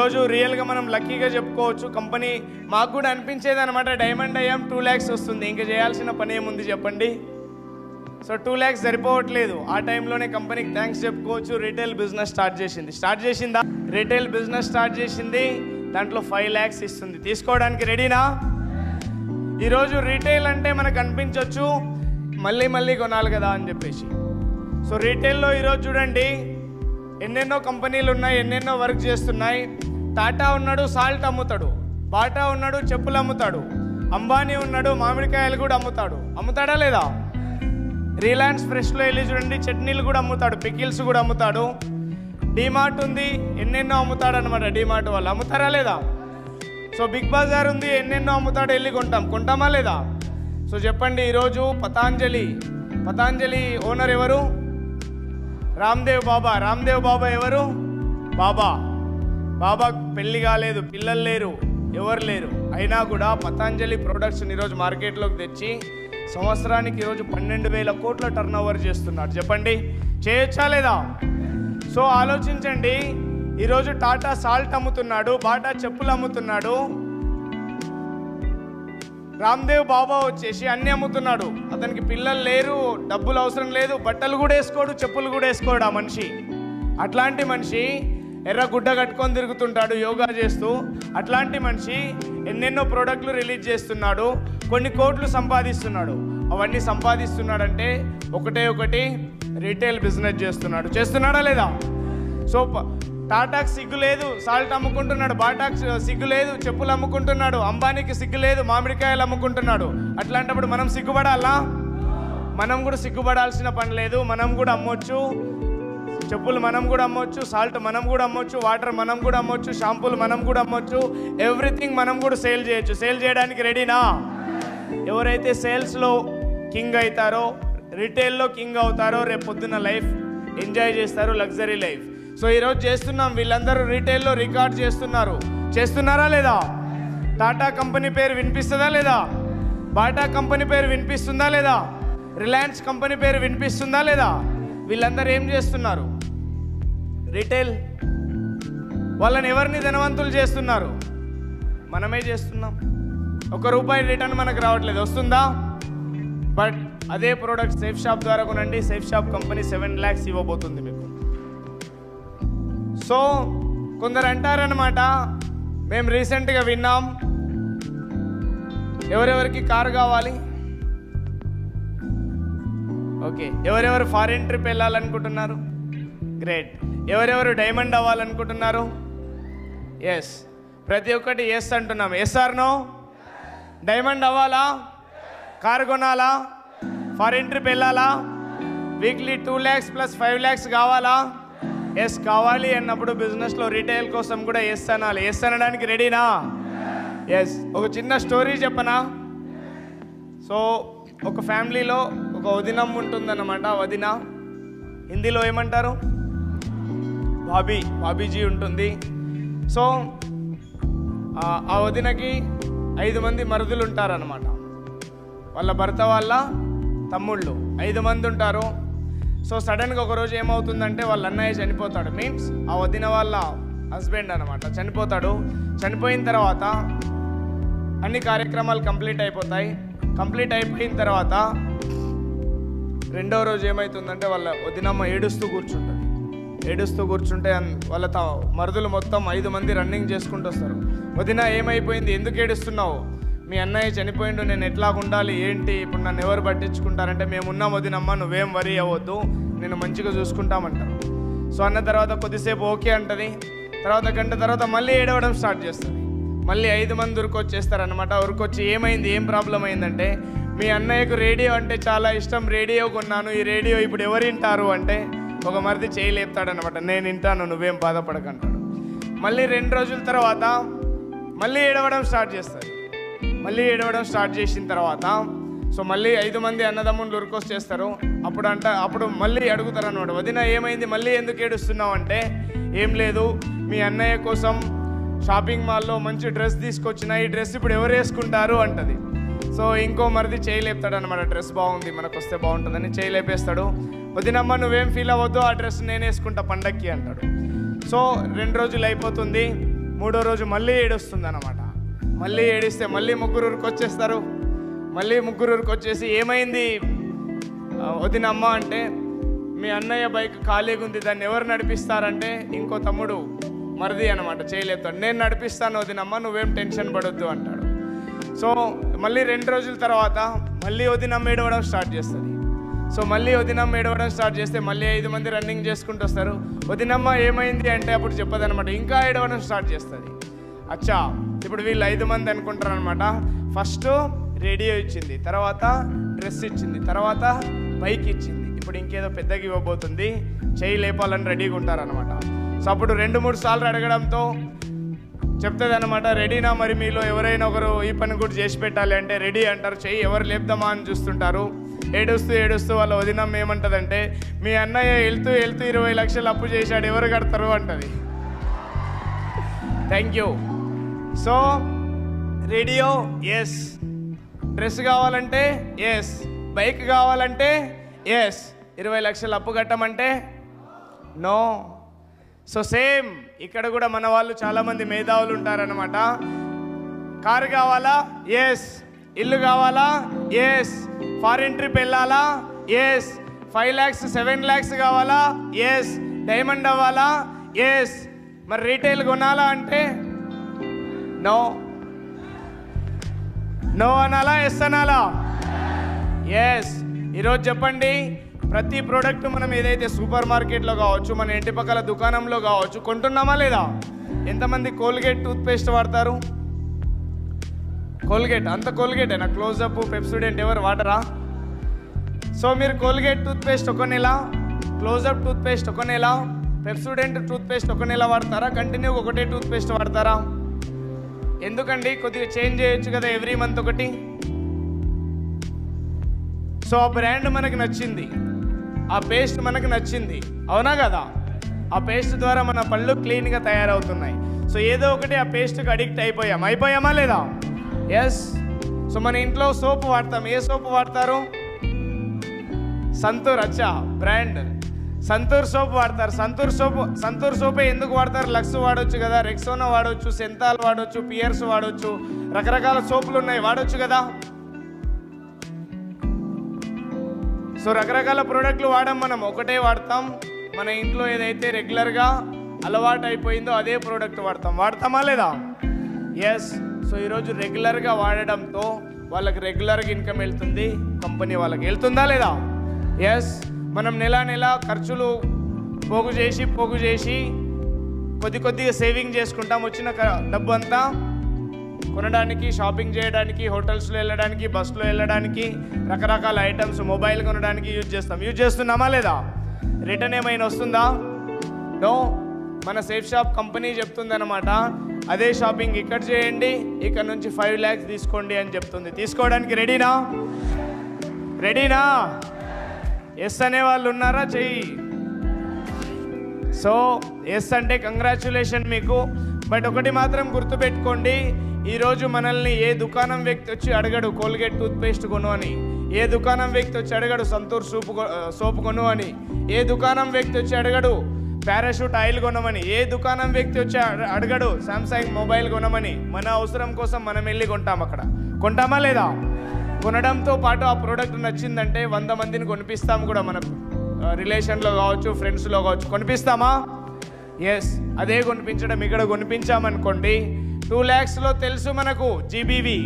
ఈరోజు రియల్గా మనం లక్కీగా చెప్పుకోవచ్చు. కంపెనీ మాకు కూడా అనిపించేది అనమాట, డైమండ్ అయ్యాం 2 lakhs వస్తుంది, ఇంకా చేయాల్సిన పని ఏముంది చెప్పండి. సో 2 lakhs సరిపోవట్లేదు. ఆ టైంలోనే కంపెనీకి థ్యాంక్స్ చెప్పుకోవచ్చు. రీటైల్ బిజినెస్ స్టార్ట్ చేసిందా? రీటైల్ బిజినెస్ స్టార్ట్ చేసింది, దాంట్లో 5 lakhs ఇస్తుంది. తీసుకోవడానికి రెడీనా? ఈరోజు రీటైల్ అంటే మనకు అనిపించవచ్చు మళ్ళీ కొనాలి కదా అని చెప్పేసి. సో రీటైల్లో ఈరోజు చూడండి ఎన్నెన్నో కంపెనీలు ఉన్నాయి, ఎన్నెన్నో వర్క్ చేస్తున్నాయి. టాటా ఉన్నాడు, సాల్ట్ అమ్ముతాడు. బాటా ఉన్నాడు, చెప్పులు అమ్ముతాడు. అంబానీ ఉన్నాడు, మామిడికాయలు కూడా అమ్ముతాడా లేదా? రిలయన్స్ ఫ్రెష్లో వెళ్ళి చూడండి, చట్నీలు కూడా అమ్ముతాడు, పికిల్స్ కూడా అమ్ముతాడు. డిమార్ట్ ఉంది, ఎన్నెన్నో అమ్ముతాడు అనమాట. డిమార్ట్ వాళ్ళు అమ్ముతారా లేదా? సో బిగ్ బజార్ ఉంది, ఎన్నెన్నో అమ్ముతాడు, వెళ్ళి కొంటామా లేదా? సో చెప్పండి, ఈరోజు పతాంజలి ఓనర్ ఎవరు? రామ్దేవ్ బాబా ఎవరు? బాబా పెళ్లి కాలేదు, పిల్లలు లేరు, ఎవరు లేరు. అయినా కూడా పతాంజలి ప్రొడక్ట్స్ని ఈరోజు మార్కెట్లోకి తెచ్చి సంవత్సరానికి ఈరోజు 12,000 కోట్ల టర్న్ ఓవర్ చేస్తున్నాడు. చెప్పండి, చేయొచ్చా లేదా? సో ఆలోచించండి, ఈరోజు టాటా సాల్ట్ అమ్ముతున్నాడు, బాటా చెప్పులు అమ్ముతున్నాడు, రామ్దేవ్ బాబా వచ్చేసి అన్నీ అమ్ముతున్నాడు. అతనికి పిల్లలు లేరు, డబ్బులు అవసరం లేదు, బట్టలు కూడా వేసుకోడు, చెప్పులు కూడా వేసుకోడు ఆ మనిషి. అట్లాంటి మనిషి ఎర్ర గుడ్డ కట్టుకొని తిరుగుతుంటాడు యోగా చేస్తూ. అట్లాంటి మనిషి ఎన్నెన్నో ప్రోడక్ట్లు రిలీజ్ చేస్తున్నాడు, కొన్ని కోట్లు సంపాదిస్తున్నాడు. అవన్నీ సంపాదిస్తున్నాడంటే ఒకటి రీటైల్ బిజినెస్ చేస్తున్నాడా లేదా? సో టాటాకి సిగ్గు లేదు, సాల్ట్ అమ్ముకుంటున్నాడు. బాటాకి సిగ్గు లేదు, చెప్పులు అమ్ముకుంటున్నాడు. అంబానీకి సిగ్గు లేదు, మామిడికాయలు అమ్ముకుంటున్నాడు. అట్లాంటప్పుడు మనం సిగ్గుపడాలా? మనం కూడా సిగ్గుపడాల్సిన పని లేదు. మనం కూడా అమ్మొచ్చు, చెప్పులు మనం కూడా అమ్మొచ్చు, సాల్ట్ మనం కూడా అమ్మొచ్చు, వాటర్ మనం కూడా అమ్మొచ్చు, షాంపూలు మనం కూడా అమ్మొచ్చు, ఎవ్రీథింగ్ మనం కూడా సేల్ చేయొచ్చు. సేల్ చేయడానికి రెడీనా? ఎవరైతే సేల్స్లో కింగ్ అవుతారో, రిటైల్లో కింగ్ అవుతారో, రేపు పొద్దున్న లైఫ్ ఎంజాయ్ చేస్తారు, లగ్జరీ లైఫ్. సో ఈరోజు చేస్తున్నాం, వీళ్ళందరూ రీటైల్లో రికార్డ్ చేస్తున్నారా లేదా? టాటా కంపెనీ పేరు వినిపిస్తుందా లేదా? బాటా కంపెనీ పేరు వినిపిస్తుందా లేదా? రిలయన్స్ కంపెనీ పేరు వినిపిస్తుందా లేదా? వీళ్ళందరూ ఏం చేస్తున్నారు? రీటైల్. వాళ్ళని ఎవరిని ధనవంతులు చేస్తున్నారు? మనమే చేస్తున్నాం. ₹1 రిటర్న్ మనకు రావట్లేదు, వస్తుందా? బట్ అదే ప్రోడక్ట్ సేఫ్ షాప్ ద్వారా కొనండి. సేఫ్ షాప్ కంపెనీ 7 lakhs ఇవ్వబోతుంది మీకు. సో కొందరు అంటారనమాట, మేము రీసెంట్గా విన్నాం, ఎవరెవరికి కారు కావాలి? ఓకే, ఎవరెవరు ఫారిన్ ట్రిప్ వెళ్ళాలనుకుంటున్నారు? గ్రేట్. ఎవరెవరు డైమండ్ అవ్వాలనుకుంటున్నారు? ఎస్, ప్రతి ఒక్కటి ఎస్ అంటున్నాం. Yes or no? డైమండ్ అవ్వాలా? కారు కొనాలా? ఫారిన్ ట్రిప్ వెళ్ళాలా? వీక్లీ 2 lakhs + 5 lakhs కావాలా? ఎస్ కావాలి అన్నప్పుడు బిజినెస్లో రీటైల్ కోసం కూడా ఎస్ అనాలి. ఎస్ అనడానికి రెడీనా? ఎస్. ఒక చిన్న స్టోరీ చెప్పనా? సో ఒక ఫ్యామిలీలో ఒక వదినమ్మ ఉంటుందన్నమాట. వదిన హిందీలో ఏమంటారు? బాబీజీ ఉంటుంది. సో ఆ వదినకి 5 మంది మరుదులు ఉంటారనమాట. వాళ్ళ భర్త వాళ్ళ తమ్ముళ్ళు 5 మంది ఉంటారు. సో సడన్గా ఒకరోజు ఏమవుతుందంటే వాళ్ళ అన్నయ్య చనిపోతాడు. మీన్స్ ఆ వదిన వాళ్ళ హస్బెండ్ అనమాట చనిపోతాడు. చనిపోయిన తర్వాత అన్ని కార్యక్రమాలు కంప్లీట్ అయిపోతాయి. కంప్లీట్ అయిపోయిన తర్వాత రెండో రోజు ఏమవుతుందంటే వాళ్ళ వదినమ్మ ఏడుస్తూ కూర్చుంటే వాళ్ళ మరుదులు మొత్తం 5 మంది రన్నింగ్ చేసుకుంటూ వస్తారు. వదిన ఏమైపోయింది, ఎందుకు ఏడుస్తున్నావు? మీ అన్నయ్య చనిపోయిండు, నేను ఎట్లా ఉండాలి ఏంటి, ఇప్పుడు నన్ను ఎవరు పట్టించుకుంటారంటే, మేమున్నాం వదినమ్మ, నువ్వేం వరీ అవ్వద్దు, నేను మంచిగా చూసుకుంటామంటారు. సో అన్న తర్వాత కొద్దిసేపు ఓకే అంటది. తర్వాత గంట తర్వాత మళ్ళీ ఏడవడం స్టార్ట్ చేస్తుంది. మళ్ళీ 5 మంది ఉరికొచ్చేస్తారనమాట. ఉరికొచ్చి ఏమైంది, ఏం ప్రాబ్లం అయిందంటే, మీ అన్నయ్యకు రేడియో అంటే చాలా ఇష్టం, రేడియో కొన్నాను, ఈ రేడియో ఇప్పుడు ఎవరు వింటారు అంటే ఒక మరిది చేయి లేపుతాడనమాట, నేను వింటాను, నువ్వేం బాధపడకంటాడు. మళ్ళీ 2 రోజుల తర్వాత మళ్ళీ ఏడవడం స్టార్ట్ చేస్తారు. మళ్ళీ ఏడవడం స్టార్ట్ చేసిన తర్వాత సో మళ్ళీ 5 మంది అన్నదమ్ములు ఉరికొచ్చేస్తారు. అప్పుడు మళ్ళీ అడుగుతారు అనమాట, వదిన ఏమైంది, మళ్ళీ ఎందుకు ఏడుస్తున్నావు అంటే, ఏం లేదు, మీ అన్నయ్య కోసం షాపింగ్ మాల్లో మంచి డ్రెస్ తీసుకొచ్చిన, ఈ డ్రెస్ ఇప్పుడు ఎవరు వేసుకుంటారు అంటది. సో ఇంకో మరిది చేయి లేపుతాడు అనమాట, డ్రెస్ బాగుంది, మనకు వస్తే బాగుంటుందని చేయి లేపేస్తాడు. వదినమ్మ నువ్వేం ఫీల్ అవ్వద్దు, ఆ డ్రెస్ నేను వేసుకుంటా పండక్కి అంటాడు. సో 2 రోజులు అయిపోతుంది, మూడో రోజు మళ్ళీ ఏడుస్తుంది అన్నమాట. మళ్ళీ ఏడిస్తే మళ్ళీ ముగ్గురుకి వచ్చేస్తారు. మళ్ళీ ముగ్గురుకి వచ్చేసి ఏమైంది వదినమ్మ అంటే, మీ అన్నయ్య బైక్ ఖాళీగా ఉంది, దాన్ని ఎవరు నడిపిస్తారంటే ఇంకో తమ్ముడు మరిది అనమాట చేయలేపుతాడు. నేను నడిపిస్తాను వదినమ్మ, నువ్వేం టెన్షన్ పడొద్దు అంటాడు. సో మళ్ళీ 2 రోజుల తర్వాత మళ్ళీ వదినమ్మ ఏడవడం స్టార్ట్ చేస్తుంది. సో మళ్ళీ వదినమ్మ ఏడవడం స్టార్ట్ చేస్తే మళ్ళీ 5 మంది రన్నింగ్ చేసుకుంటూ వస్తారు. వదినమ్మ ఏమైంది అంటే అప్పుడు చెప్పదనమాట, ఇంకా ఏడవడం స్టార్ట్ చేస్తుంది. అచ్చా, ఇప్పుడు వీళ్ళు 5 మంది అనుకుంటారు అనమాట. ఫస్ట్ రేడియో ఇచ్చింది, తర్వాత డ్రెస్ ఇచ్చింది, తర్వాత బైక్ ఇచ్చింది, ఇప్పుడు ఇంకేదో పెద్దగా ఇవ్వబోతుంది, చేయి లేపాలని రెడీగా ఉంటారనమాట. సో అప్పుడు 2-3 సార్లు అడగడంతో చెప్తుంది అనమాట, రెడీనా మరి మీలో ఎవరైనా ఒకరు ఈ పని కూడా చేసి పెట్టాలి అంటే రెడీ అంటారు. చెయ్యి ఎవరు లేపుదామా అని చూస్తుంటారు. ఏడుస్తూ వాళ్ళ వదినమ్మ ఏమంటుందంటే, మీ అన్నయ్య వెళ్తూ 20 లక్షలు అప్పు చేశాడు, ఎవరు కడతారు అంటది. Thank you. So radio yes, dress కావాలంటే ఎస్, బైక్ కావాలంటే ఎస్, 20 లక్షలు అప్పు కట్టమంటే నో. సో సేమ్ ఇక్కడ కూడా మన వాళ్ళు చాలామంది మేధావులు ఉంటారనమాట. కారు కావాలా ఎస్, ఇల్లు కావాలా ఎస్, ఫారిన్ ట్రిప్ వెళ్ళాలా ఎస్, 5 lakhs 7 lakhs కావాలా ఎస్, డైమండ్ అవ్వాలా ఎస్, మరి రీటైల్ కొనాలా అంటే నో. నో అనాలా ఎస్ అనాలా? ఎస్. ఈరోజు చెప్పండి, ప్రతి ప్రోడక్ట్ మనం ఏదైతే సూపర్ మార్కెట్లో కావచ్చు, మన ఇంటి పక్కల దుకాణంలో కావచ్చు, కొంటున్నామా లేదా? ఎంతమంది కోల్గేట్ టూత్పేస్ట్ వాడతారు? కోల్గేట్ అంత కోల్గేటేనా? క్లోజప్, పెప్సోడెంట్ ఎవరు వాడరా? సో మీరు కోల్గేట్ టూత్పేస్ట్ ఒక నెల, క్లోజప్ టూత్పేస్ట్ ఒక నెల, పెప్సోడెంట్ టూత్పేస్ట్ ఒక నెల వాడతారా? కంటిన్యూగా ఒకటే టూత్పేస్ట్ వాడతారా? ఎందుకండి? కొద్దిగా చేంజ్ చేయొచ్చు కదా, ఎవ్రీ మంత్ ఒకటి. సో ఆ బ్రాండ్ మనకు నచ్చింది, ఆ పేస్ట్ మనకు నచ్చింది, అవునా కదా? ఆ పేస్ట్ ద్వారా మన పళ్ళు క్లీన్గా తయారవుతున్నాయి. సో ఏదో ఒకటి ఆ పేస్ట్కి అడిక్ట్ అయిపోయామా లేదా? ఎస్. సో మన ఇంట్లో సోపు వాడతాం, ఏ సోపు వాడతారు? సంతూర్. అచ్చా, బ్రాండ్ సంతూర్ సోప్ వాడతారు. సంతూర్ సోపే ఎందుకు వాడతారు? లక్స్ వాడొచ్చు కదా, రెక్సోనా వాడవచ్చు, సెంతాల్ వాడవచ్చు, పియర్స్ వాడవచ్చు, రకరకాల సోపులు ఉన్నాయి, వాడవచ్చు కదా. సో రకరకాల ప్రోడక్ట్లు వాడడం, మనం ఒకటే వాడతాం. మన ఇంట్లో ఏదైతే రెగ్యులర్గా అలవాటు అయిపోయిందో అదే ప్రోడక్ట్ వాడతామా లేదా? ఎస్. సో ఈరోజు రెగ్యులర్గా వాడడంతో వాళ్ళకి రెగ్యులర్గా ఇన్కమ్ వెళ్తుంది, కంపెనీ వాళ్ళకి వెళ్తుందా లేదా? ఎస్. మనం నెల ఖర్చులు పోగు చేసి కొద్దిగా సేవింగ్ చేసుకుంటాం. వచ్చిన డబ్బు అంతా కొనడానికి, షాపింగ్ చేయడానికి, హోటల్స్లో వెళ్ళడానికి, బస్సులో వెళ్ళడానికి, రకరకాల ఐటమ్స్, మొబైల్ కొనడానికి యూజ్ చేస్తున్నామా లేదా? రిటర్న్ ఏమైనా వస్తుందా? నో. మన సేఫ్ షాప్ కంపెనీ చెప్తుంది అనమాట, అదే షాపింగ్ ఇక్కడ చేయండి, ఇక్కడ నుంచి 5 lakhs తీసుకోండి అని చెప్తుంది. తీసుకోవడానికి రెడీనా? ఎస్ అనే వాళ్ళు ఉన్నారా? చెయ్యి. సో ఎస్ అంటే కంగ్రాచ్యులేషన్ మీకు. బట్ ఒకటి మాత్రం గుర్తుపెట్టుకోండి, ఈరోజు మనల్ని ఏ దుకాణం వ్యక్తి వచ్చి అడగడు కోల్గేట్ టూత్పేస్ట్ కొను అని, ఏ దుకాణం వ్యక్తి వచ్చి అడగడు సంతూర్ సోపు కొను అని, ఏ దుకాణం వ్యక్తి వచ్చి అడగడు పారాషూట్ ఆయిల్ కొనమని, ఏ దుకాణం వ్యక్తి వచ్చి అడగడు సామ్సంగ్ మొబైల్ కొనమని. మన అవసరం కోసం మనం వెళ్ళి కొంటాం. అక్కడ కొంటామా లేదా? కొనడంతో పాటు ఆ ప్రోడక్ట్ నచ్చిందంటే 100 మందిని కొనిపిస్తాం కూడా, మన రిలేషన్లో కావచ్చు, ఫ్రెండ్స్లో కావచ్చు, కొనిపిస్తామా? ఎస్. అదే కొనిపించడం ఇక్కడ కొనిపించామనుకోండి, 2 lakhsలో తెలుసు మనకు జీబీవీ,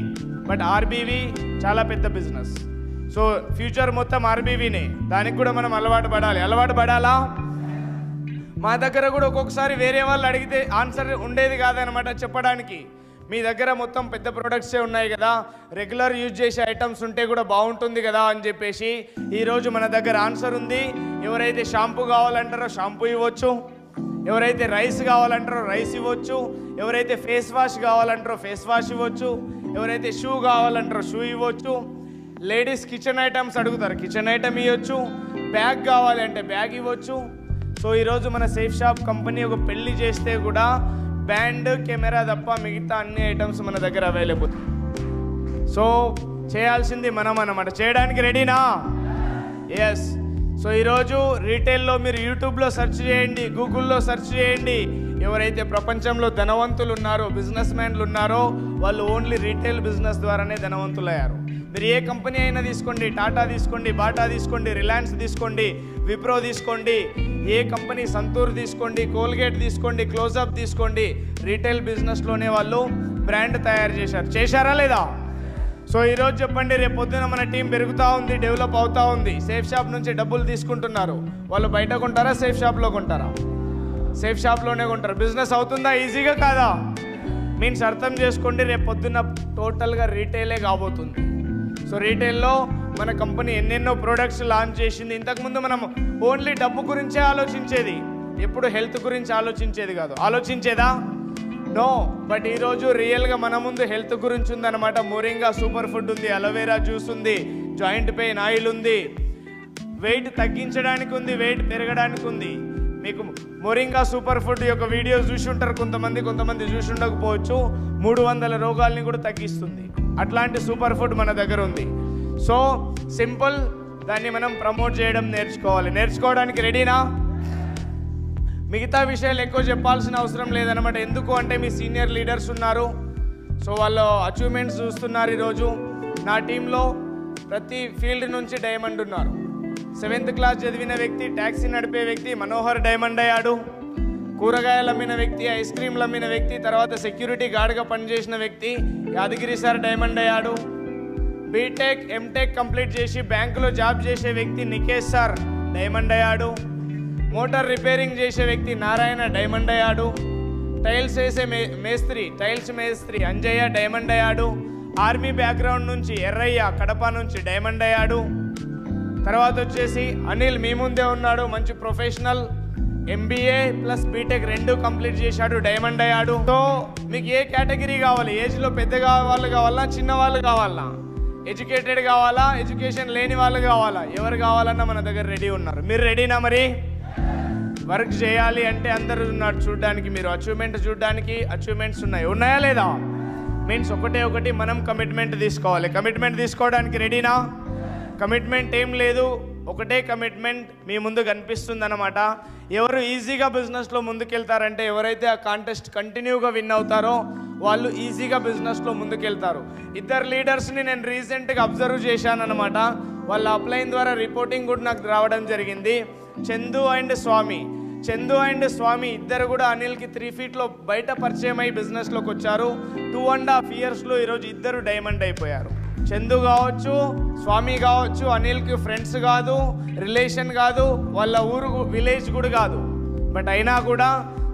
బట్ ఆర్బీవీ చాలా పెద్ద బిజినెస్. సో ఫ్యూచర్ మొత్తం ఆర్బీవీనే, దానికి కూడా మనం అలవాటు పడాలా? మా దగ్గర కూడా ఒక్కొక్కసారి వేరే వాళ్ళు అడిగితే ఆన్సర్ ఉండేది కాదనమాట చెప్పడానికి. మీ దగ్గర మొత్తం పెద్ద ప్రొడక్ట్సే ఉన్నాయి కదా, రెగ్యులర్ యూజ్ చేసే ఐటమ్స్ ఉంటే కూడా బాగుంటుంది కదా అని చెప్పేసి ఈరోజు మన దగ్గర ఆన్సర్ ఉంది. ఎవరైతే షాంపూ కావాలంటారో షాంపూ ఇవ్వచ్చు, ఎవరైతే రైస్ కావాలంటారో రైస్ ఇవ్వచ్చు, ఎవరైతే ఫేస్ వాష్ కావాలంటారో ఫేస్ వాష్ ఇవ్వచ్చు, ఎవరైతే షూ కావాలంటారో షూ ఇవ్వచ్చు. లేడీస్ కిచెన్ ఐటమ్స్ అడుగుతారు, కిచెన్ ఐటమ్ ఇవ్వచ్చు. బ్యాగ్ కావాలంటే బ్యాగ్ ఇవ్వచ్చు. సో ఈరోజు మన సేఫ్ షాప్ కంపెనీ ఒక పెళ్లి చేస్తే కూడా బ్యాండ్, కెమెరా తప్ప మిగతా అన్ని ఐటమ్స్ మన దగ్గర అవైలబుల్. సో చేయాల్సింది మనం అన్నమాట. చేయడానికి రెడీనా? ఎస్. సో ఈరోజు రీటైల్లో మీరు యూట్యూబ్లో సెర్చ్ చేయండి, గూగుల్లో సెర్చ్ చేయండి, ఎవరైతే ప్రపంచంలో ధనవంతులు ఉన్నారో, బిజినెస్ మ్యాన్లు ఉన్నారో, వాళ్ళు ఓన్లీ రీటైల్ బిజినెస్ ద్వారానే ధనవంతులయ్యారు. మీరు ఏ కంపెనీ అయినా తీసుకోండి, టాటా తీసుకోండి, బాటా తీసుకోండి, రిలయన్స్ తీసుకోండి, విప్రో తీసుకోండి, ఏ కంపెనీ, సంతూర్ తీసుకోండి, కోల్గేట్ తీసుకోండి, క్లోజప్ తీసుకోండి, రీటైల్ బిజినెస్లోనే వాళ్ళు బ్రాండ్ తయారు చేశారా లేదా? సో ఈరోజు చెప్పండి, రేపు పొద్దున మన టీం పెరుగుతూ ఉంది, డెవలప్ అవుతూ ఉంది. సేఫ్ షాప్ నుంచి డబ్బులు తీసుకుంటున్నారు. వాళ్ళు బయట కొంటారా, సేఫ్ షాప్లో కొంటారా? సేఫ్ షాప్లోనే కొంటారు. బిజినెస్ అవుతుందా? ఈజీగా కాదా? మీన్స్ అర్థం చేసుకోండి, రేపు పొద్దున్న టోటల్గా రీటైలే కాబోతుంది. సో రీటైల్లో మన కంపెనీ ఎన్నెన్నో ప్రోడక్ట్స్ లాంచ్ చేసింది. ఇంతకుముందు మనం ఓన్లీ డబ్బు గురించే ఆలోచించేది, ఎప్పుడు హెల్త్ గురించి ఆలోచించేది కాదు. ఆలోచించేదా? నో. బట్ ఈరోజు రియల్గా మన ముందు హెల్త్ గురించి ఉందన్నమాట. మోరింగా సూపర్ ఫుడ్ ఉంది, అలోవెరా జ్యూస్ ఉంది, జాయింట్ పెయిన్ ఆయిల్ ఉంది, వెయిట్ తగ్గించడానికి ఉంది, వెయిట్ పెరగడానికి ఉంది. మీకు మోరింగా సూపర్ ఫుడ్ యొక్క వీడియో చూసి ఉంటారు కొంతమంది చూసి ఉండకపోవచ్చు. 300 రోగాల్ని కూడా తగ్గిస్తుంది. అట్లాంటి సూపర్ ఫుడ్ మన దగ్గర ఉంది. సో సింపుల్, దాన్ని మనం ప్రమోట్ చేయడం నేర్చుకోవాలి. నేర్చుకోవడానికి రెడీనా? మిగతా విషయాలు ఎక్కువ చెప్పాల్సిన అవసరం లేదన్నమాట. ఎందుకు అంటే మీ సీనియర్ లీడర్స్ ఉన్నారు. సో వాళ్ళ అచీవ్మెంట్స్ చూస్తున్నారు. ఈరోజు నా టీంలో ప్రతి ఫీల్డ్ నుంచి డైమండ్ ఉన్నారు. 7th క్లాస్ చదివిన వ్యక్తి, ట్యాక్సీ నడిపే వ్యక్తి మనోహర్ డైమండ్ అయ్యాడు. కూరగాయలు అమ్మిన వ్యక్తి, ఐస్ క్రీమ్లు అమ్మిన వ్యక్తి, తర్వాత సెక్యూరిటీ గార్డ్గా పనిచేసిన వ్యక్తి యాదగిరి సార్ డైమండ్ అయ్యాడు. బీటెక్, ఎంటెక్ కంప్లీట్ చేసి బ్యాంకులో జాబ్ చేసే వ్యక్తి నికేష్ సార్ డైమండ్ అయ్యాడు. మోటార్ రిపేరింగ్ చేసే వ్యక్తి నారాయణ డైమండ్ అయ్యాడు. టైల్స్ వేసే టైల్స్ మేస్త్రి అంజయ్య డైమండ్ అయ్యాడు. ఆర్మీ బ్యాక్గ్రౌండ్ నుంచి ఎర్రయ్య కడప నుంచి డైమండ్ అయ్యాడు. తర్వాత వచ్చేసి అనిల్ మీ ముందే ఉన్నాడు, మంచి professional, MBA plus BTech 2 complete చేశాడు, డైమండ్ అయ్యాడు. సో మీకు ఏ కేటగిరీ కావాలి? ఏజ్లో పెద్దగా వాళ్ళు కావాలా, చిన్న వాళ్ళు కావాలా, ఎడ్యుకేటెడ్ కావాలా, ఎడ్యుకేషన్ లేని వాళ్ళు కావాలా? ఎవరు కావాలన్నా మన దగ్గర రెడీ ఉన్నారు. మీరు రెడీనా? మరి వర్క్ చేయాలి అంటే అందరూ ఉన్నారు చూడడానికి. మీరు అచీవ్మెంట్ చూడడానికి అచీవ్మెంట్స్ ఉన్నాయా లేదా? మీన్స్ ఒకటి మనం కమిట్మెంట్ తీసుకోవాలి. కమిట్మెంట్ తీసుకోవడానికి రెడీనా? కమిట్మెంట్ ఏం లేదు, ఒకటే కమిట్మెంట్ మీ ముందు కనిపిస్తుంది అన్నమాట. ఎవరు ఈజీగా బిజినెస్లో ముందుకెళ్తారంటే, ఎవరైతే ఆ కాంటెస్ట్ కంటిన్యూగా విన్ అవుతారో వాళ్ళు ఈజీగా బిజినెస్లో ముందుకెళ్తారు. 2 లీడర్స్ని నేను రీసెంట్గా అబ్జర్వ్ చేశాను అనమాట. వాళ్ళ అప్లైన్ ద్వారా రిపోర్టింగ్ కూడా నాకు రావడం జరిగింది. చందు అండ్ స్వామి ఇద్దరు కూడా అనిల్కి 3 ఫీట్లో బయట పరిచయం అయ్యి బిజినెస్లోకి వచ్చారు. 2.5 ఇయర్స్లో ఈరోజు ఇద్దరు డైమండ్ అయిపోయారు. చందు కావచ్చు, స్వామి కావచ్చు, అనిల్కి ఫ్రెండ్స్ కాదు, రిలేషన్ కాదు, వాళ్ళ ఊరు విలేజ్ కూడా కాదు. బట్ అయినా కూడా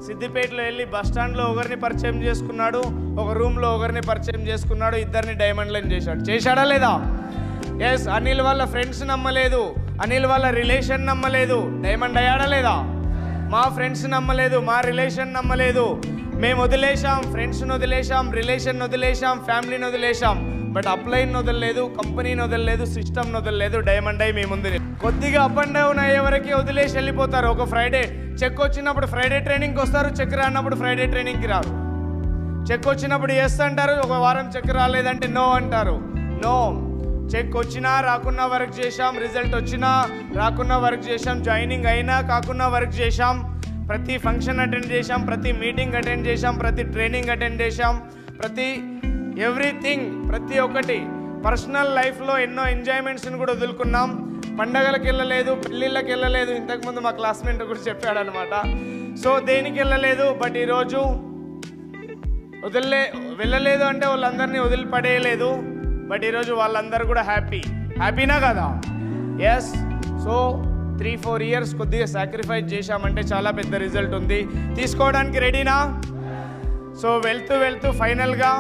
సిద్దిపేటలో వెళ్ళి బస్ స్టాండ్లో ఒకరిని పరిచయం చేసుకున్నాడు, ఒక రూమ్లో ఒకరిని పరిచయం చేసుకున్నాడు, ఇద్దరిని డైమండ్లను చేశాడా లేదా? ఎస్. అనిల్ వాళ్ళ ఫ్రెండ్స్ నమ్మలేదు, అనిల్ వాళ్ళ రిలేషన్ నమ్మలేదు, డైమండ్ అయ్యాడా లేదా? మా ఫ్రెండ్స్ నమ్మలేదు, మా రిలేషన్ నమ్మలేదు, మేము వదిలేశాం, ఫ్రెండ్స్ని వదిలేశాం, రిలేషన్ వదిలేశాం, ఫ్యామిలీని వదిలేశాం. బట్ అప్లైన్ వదలలేదు, కంపెనీని వదలలేదు, సిస్టమ్ని వదలలేదు, డైమండ్ అయ్యి మీ ముందు. కొద్దిగా అప్ అండ్ డౌన్ అయ్యే వరకు వదిలేసి వెళ్ళిపోతారు. ఒక ఫ్రైడే చెక్ వచ్చినప్పుడు ఫ్రైడే ట్రైనింగ్కి వస్తారు, చెక్ రానప్పుడు ఫ్రైడే ట్రైనింగ్కి రారు. చెక్ వచ్చినప్పుడు ఎస్ అంటారు, ఒక వారం చెక్ రాలేదంటే నో అంటారు. నో. చెక్ వచ్చినా రాకున్నా వర్క్ చేశాం, రిజల్ట్ వచ్చినా రాకున్నా వర్క్ చేశాం, జాయినింగ్ అయినా కాకున్నా వర్క్ చేశాం, ప్రతి ఫంక్షన్ అటెండ్ చేశాం, ప్రతి మీటింగ్ అటెండ్ చేశాం, ప్రతి ట్రైనింగ్ అటెండ్ చేశాం, ఎవ్రీథింగ్, ప్రతి ఒక్కటి. పర్సనల్ లైఫ్లో ఎన్నో ఎంజాయ్మెంట్స్ని కూడా వదులుకున్నాం. పండగలకు వెళ్ళలేదు, పెళ్ళిళ్ళకి వెళ్ళలేదు. ఇంతకుముందు మా క్లాస్మేట్ కూడా చెప్పాడనమాట. సో దేనికి వెళ్ళలేదు. బట్ ఈరోజు వెళ్ళలేదు అంటే వాళ్ళందరినీ వదిలిపడేయలేదు. బట్ ఈరోజు వాళ్ళందరూ కూడా హ్యాపీనా కదా? ఎస్. సో 3-4 ఇయర్స్ కొద్దిగా సాక్రిఫైస్ చేశామంటే చాలా పెద్ద రిజల్ట్ ఉంది. తీసుకోవడానికి రెడీనా? సో వెళ్తూ ఫైనల్గా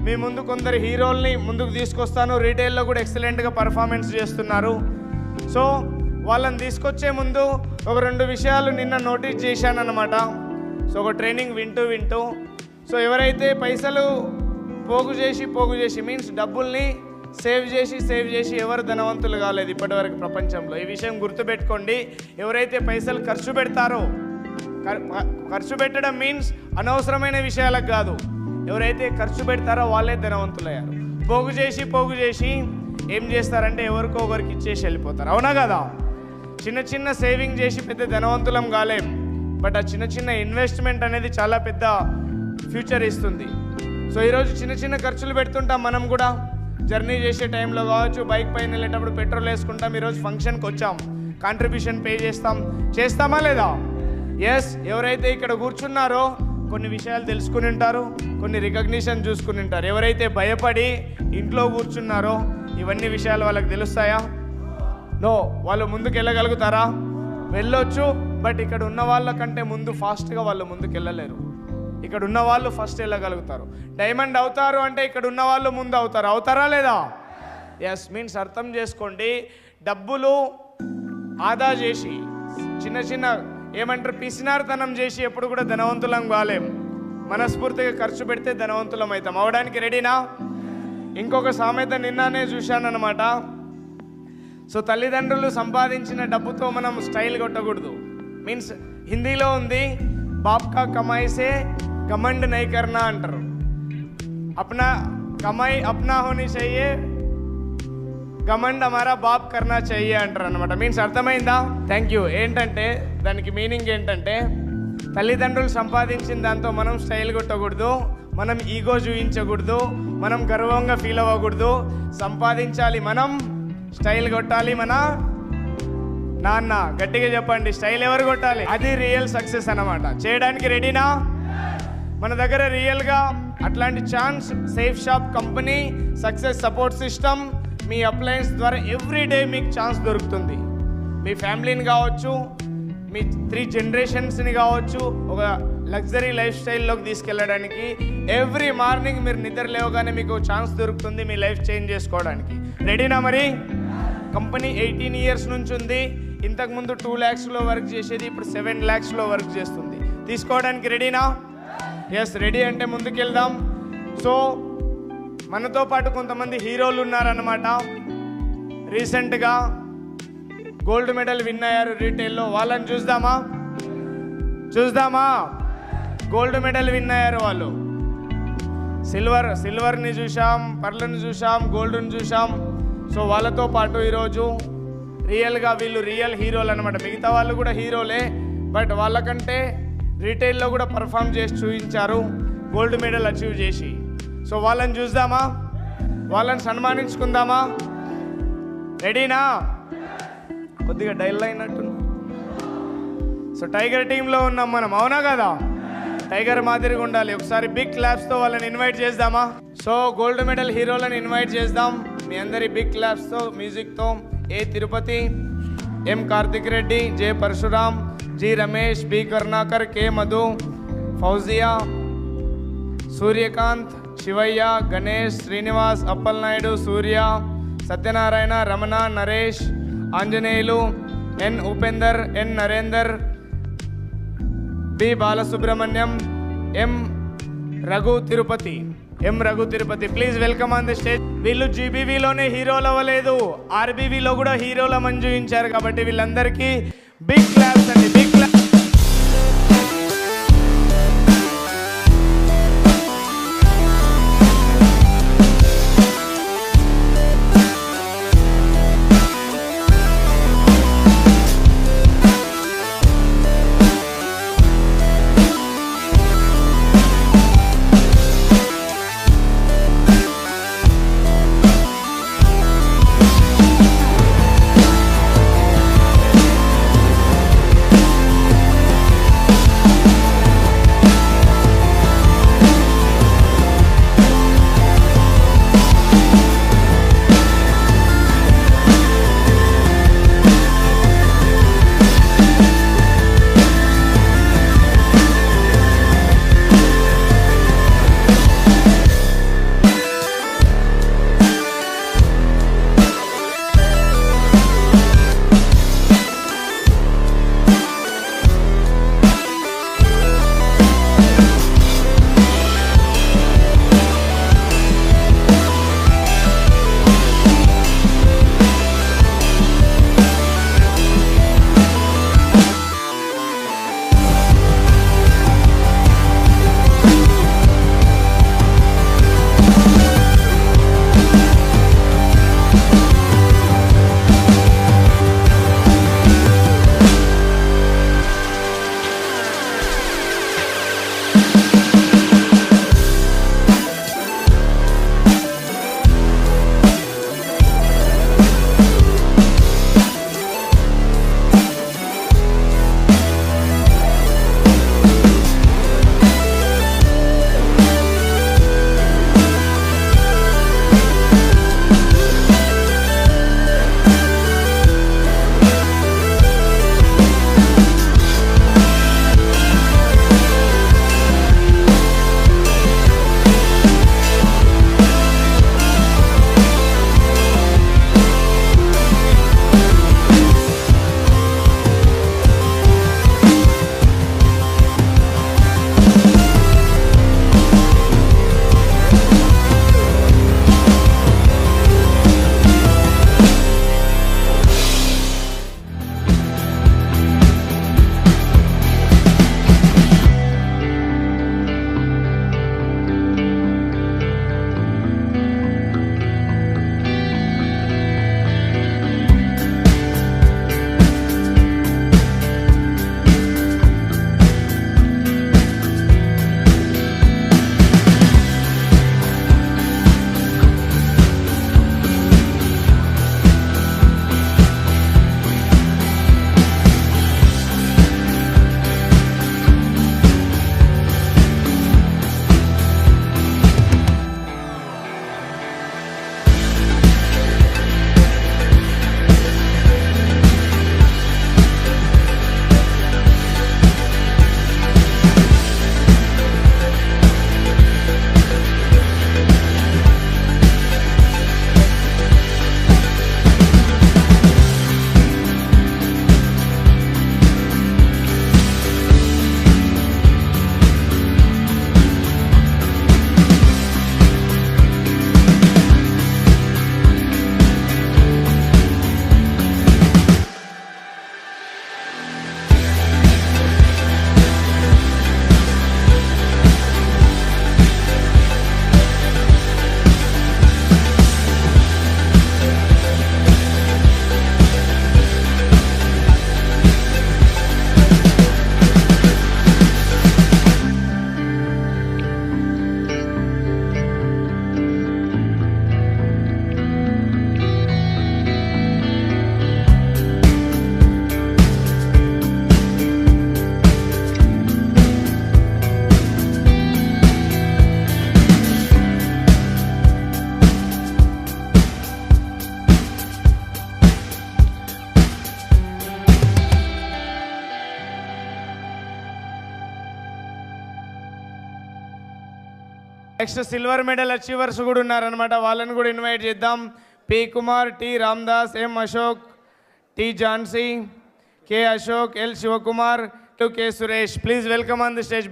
మీ ముందు కొందరు హీరోల్ని ముందుకు తీసుకొస్తాను. రీటైల్లో కూడా ఎక్సలెంట్గా పర్ఫార్మెన్స్ చేస్తున్నారు. సో వాళ్ళని తీసుకొచ్చే ముందు ఒక 2 విషయాలు నిన్న నోటీస్ చేశానన్నమాట. సో ఒక ట్రైనింగ్ వింటూ సో ఎవరైతే పైసలు పోగు చేసి మీన్స్ డబ్బుల్ని సేవ్ చేసి ఎవరు ధనవంతులు కాలేదు ఇప్పటివరకు ప్రపంచంలో. ఈ విషయం గుర్తుపెట్టుకోండి. ఎవరైతే పైసలు ఖర్చు పెడతారో, ఖర్చు పెట్టడం మీన్స్ అనవసరమైన విషయాలకు కాదు, ఎవరైతే ఖర్చు పెడతారో వాళ్ళే ధనవంతులయ్యారు. పోగు చేసి ఏం చేస్తారంటే ఎవరికో ఒకరికి ఇచ్చేసి వెళ్ళిపోతారు. అవునా కదా? చిన్న సేవింగ్ చేసి పెద్ద ధనవంతులం కాలేం. బట్ ఆ చిన్న చిన్న ఇన్వెస్ట్మెంట్ అనేది చాలా పెద్ద ఫ్యూచర్ ఇస్తుంది. సో ఈరోజు చిన్న చిన్న ఖర్చులు పెడుతుంటాం మనం కూడా. జర్నీ చేసే టైంలో కావచ్చు, బైక్ పైన వెళ్ళేటప్పుడు పెట్రోల్ వేసుకుంటాం. ఈరోజు ఫంక్షన్కి వచ్చాం, కాంట్రిబ్యూషన్ పే చేస్తామా లేదా? ఎస్. ఎవరైతే ఇక్కడ కూర్చున్నారో కొన్ని విషయాలు తెలుసుకుని ఉంటారు, కొన్ని రికగ్నిషన్ చూసుకుని ఉంటారు. ఎవరైతే భయపడి ఇంట్లో కూర్చున్నారో ఇవన్నీ విషయాలు వాళ్ళకి తెలుస్తాయా? నో. వాళ్ళు ముందుకు వెళ్ళగలుగుతారా? వెళ్ళొచ్చు, బట్ ఇక్కడ ఉన్న వాళ్ళకంటే ముందు ఫాస్ట్గా వాళ్ళు ముందుకు వెళ్ళలేరు. ఇక్కడ ఉన్న వాళ్ళు ఫస్ట్ వెళ్ళగలుగుతారు. డైమండ్ అవుతారు అంటే ఇక్కడ ఉన్న వాళ్ళు ముందు అవుతారు. అవుతారా లేదా? ఎస్. మీన్స్ అర్థం చేసుకోండి, డబ్బులు ఆదా చేసి చిన్న చిన్న ఏమంటారు పిసినార్తనం చేసి ఎప్పుడు కూడా ధనవంతులం కాలేం. మనస్ఫూర్తిగా ఖర్చు పెడితే ధనవంతులం అవుతాం. అవడానికి రెడీనా? ఇంకొక సామెత నిన్ననే చూశానన్నమాట. సో తల్లిదండ్రులు సంపాదించిన డబ్బుతో మనం స్టైల్ కొట్టకూడదు. మీన్స్ హిందీలో ఉంది, బాప్ కా కమాయి సే కమండ్ నై కర్నా అంటారు. అప్నా కమాయి అప్నా హోనీ చెయ్యే, కమండ్ హమారా బాప్ కర్నా చెయ్యే అంటారు అనమాట. మీన్స్ అర్థమైందా? Thank you. ఏంటంటే దానికి మీనింగ్ ఏంటంటే తల్లిదండ్రులు సంపాదించిన దాంతో మనం స్టైల్ కొట్టకూడదు, మనం ఈగో చూపించకూడదు, మనం గర్వంగా ఫీల్ అవ్వకూడదు. సంపాదించాలి మనం, స్టైల్ కొట్టాలి మన నాన్న. గట్టిగా చెప్పండి, స్టైల్ ఎవరు కొట్టాలి? అది రియల్ సక్సెస్ అన్నమాట. చేయడానికి రెడీనా? మన దగ్గర రియల్గా అట్లాంటి chance safe shop company success support system మీ అప్లయన్స్ ద్వారా ఎవ్రీడే మీకు ఛాన్స్ దొరుకుతుంది. మీ ఫ్యామిలీని కావచ్చు, మీ 3 జనరేషన్స్ని కావచ్చు ఒక లగ్జరీ లైఫ్ స్టైల్లోకి తీసుకెళ్ళడానికి ఎవ్రీ మార్నింగ్ మీరు నిద్ర లేవగానే మీకు ఛాన్స్ దొరుకుతుంది మీ లైఫ్ చేంజ్ చేసుకోవడానికి. రెడీనా మరి? కంపెనీ 18 ఇయర్స్ నుంచి ఉంది. ఇంతకుముందు 2 lakhsలో వర్క్ చేసేది ఇప్పుడు 7 lakhsలో వర్క్ చేస్తుంది. తీసుకోవడానికి రెడీనా? ఎస్. రెడీ అంటే ముందుకెళ్దాం. సో మనతో పాటు కొంతమంది హీరోలు ఉన్నారన్నమాట. రీసెంట్గా గోల్డ్ మెడల్ విన్ అయ్యారు రీటైల్లో. వాళ్ళని చూద్దామా? గోల్డ్ మెడల్ విన్ అయ్యారు వాళ్ళు. సిల్వర్ని చూసాం, పర్లను చూసాం, గోల్డ్ని చూసాం. సో వాళ్ళతో పాటు ఈరోజు రియల్గా వీళ్ళు రియల్ హీరోలు అనమాట. మిగతా వాళ్ళు కూడా హీరోలే, బట్ వాళ్ళకంటే రీటైల్లో కూడా పర్ఫామ్ చేసి చూపించారు, గోల్డ్ మెడల్ అచీవ్ చేసి. సో వాళ్ళని చూద్దామా? వాళ్ళని సన్మానించుకుందామా? రెడీనా? కొద్దిగా డైల్ అయినట్టు. సో టైగర్ టీంలో ఉన్నాం మనం, అవునా కదా? టైగర్ మాదిరిగా ఉండాలి. ఒకసారి బిగ్ క్లాప్స్తో వాళ్ళని ఇన్వైట్ చేద్దామా? సో గోల్డ్ మెడల్ హీరోలను ఇన్వైట్ చేద్దాం. మీ అందరి బిగ్ క్లాప్స్తో మ్యూజిక్తో A Tirupati, M Karthik Reddy, J Parashuram, G Ramesh, B Karunakar, K Madhu, Fauzia, Suryakant, Shivaiah, Ganesh, Srinivas, Appal Naidu, Surya, Satyanarayana, Ramana, Naresh, Anjaneyulu, N Upender, N Narender, B Balasubrahmanyam, M Raghu Tirupati. Please welcome on the stage. వీళ్ళు జీబీవీలోనే హీరోలు అవ్వలేదు, ఆర్బీవీలో కూడా హీరోల మంజూయించారు. కాబట్టి వీళ్ళందరికీ బిగ్ క్లాప్స్ అండి, big claps. Next silver medal achievers కూడా ఉన్నారనమాట, వాళ్ళని కూడా ఇన్వైట్ చేద్దాం. P Kumar, T Ramdas, M Ashok, T Jhansi, K Ashok, L Shivakumar, T K Suresh. Please welcome on the stage.